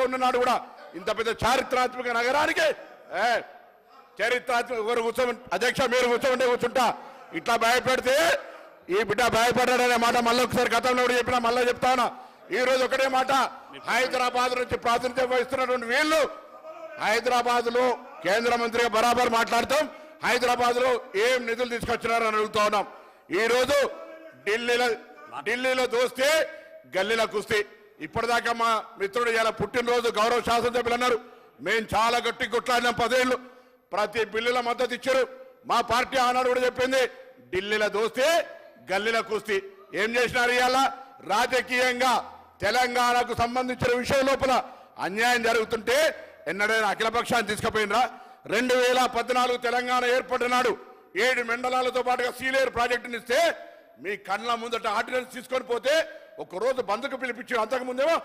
ఉన్ననాడు కూడా ఇంత పెద్ద చారిత్రాత్మక నగరానికి చరిత్రాత్మక ఎవరు కూర్చోమని అధ్యక్ష మీరు కూర్చుంటా ఇట్లా భయపెడితే ఈ బిడ్డ భయపడ్డాడనే మాట మళ్ళీ ఒకసారి గతంలో కూడా చెప్పినా మళ్ళీ చెప్తాను. ఈ రోజు ఒకటే మాట, హైదరాబాద్ నుంచి ప్రాతినిధ్యం వహిస్తున్నటువంటి వీళ్ళు హైదరాబాద్ లో కేంద్ర మంత్రిగా బరాబర్ మాట్లాడతాం. హైదరాబాద్ లో ఏం నిధులు తీసుకొచ్చినారని అడుగుతా ఉన్నాం. ఈ రోజు ఢిల్లీలో దోస్తే గల్లీలో కుస్తీ. ఇప్పటిదాకా మా మిత్రుడు ఇలా పుట్టినరోజు గౌరవ శాసనసభ్యులు అన్నారు, మేము చాలా గట్టి కొట్లాడినాం 10 ఏళ్ళు, ప్రతి బిల్లుల మద్దతు ఇచ్చారు. మా పార్టీ ఆనాడు కూడా చెప్పింది ఢిల్లీలో దోస్తే గల్లీలో కుస్తీ. ఏం చేసినారు? ఇవాళ రాజకీయంగా తెలంగాణకు సంబంధించిన విషయం లోపల అన్యాయం జరుగుతుంటే ఎన్నడైనా అఖిలపక్షాన్ని తీసుకుపోయినరా? 2014 తెలంగాణ ఏర్పడినాడు 7 మండలాలతో పాటుగా సీలేరు ప్రాజెక్టుని ఇస్తే మీ కళ్ళ ముందట ఆర్డినెన్స్ తీసుకొని పోతే ఒకరోజు బంధుకు పిలిపించారు. అంతకుముందేమో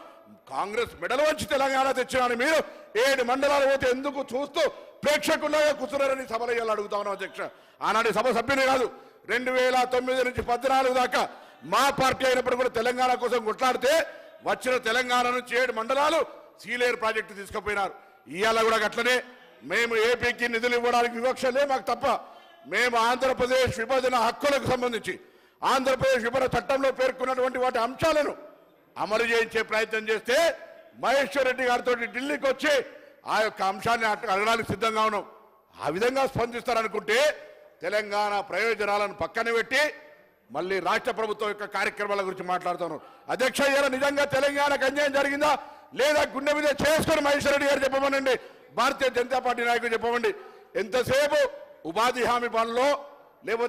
కాంగ్రెస్ మెడలు వచ్చి తెలంగాణ తెచ్చినాను. మీరు 7 మండలాలు పోతే ఎందుకు చూస్తూ ప్రేక్షకుల్లాగా కూర్చున్నారని సభలో ఇవాళ అడుగుతా ఉన్నాం అధ్యక్ష. ఆనాడు సభ సభ్యుని కాదు, 2009 నుంచి 14 దాకా మా పార్టీ అయినప్పుడు కూడా తెలంగాణ కోసం కొట్లాడితే వచ్చిన తెలంగాణ నుంచి 7 మండలాలు సీలేరు ప్రాజెక్టు తీసుకుపోయినారు. ఇవాళ కూడా అట్లనే మేము ఏపీకి నిధులు ఇవ్వడానికి వివక్షలే మాకు తప్ప, మేము ఆంధ్రప్రదేశ్ విభజన హక్కులకు సంబంధించి ఆంధ్రప్రదేశ్ విభజన చట్టంలో పేర్కొన్నటువంటి వాటి అంశాలను అమలు చేయించే ప్రయత్నం చేస్తే మహేశ్వర్ రెడ్డి గారితో ఢిల్లీకి వచ్చి ఆ యొక్క అంశాన్ని అడగడానికి సిద్ధంగా ఉన్నాం. ఆ విధంగా స్పందిస్తారనుకుంటే తెలంగాణ ప్రయోజనాలను పక్కన పెట్టి మళ్ళీ రాష్ట్ర ప్రభుత్వం యొక్క కార్యక్రమాల గురించి మాట్లాడుతున్నాం. అధ్యక్ష, ఇలా నిజంగా తెలంగాణకు అన్యాయం జరిగిందా లేదా గుండె మీద చేసుకొని మహేశ్వర్ రెడ్డి గారు చెప్పమనండి, భారతీయ జనతా పార్టీ నాయకులు చెప్పమండి. ఎంతసేపు ఉపాధి హామీ పనుల్లో లేకపోతే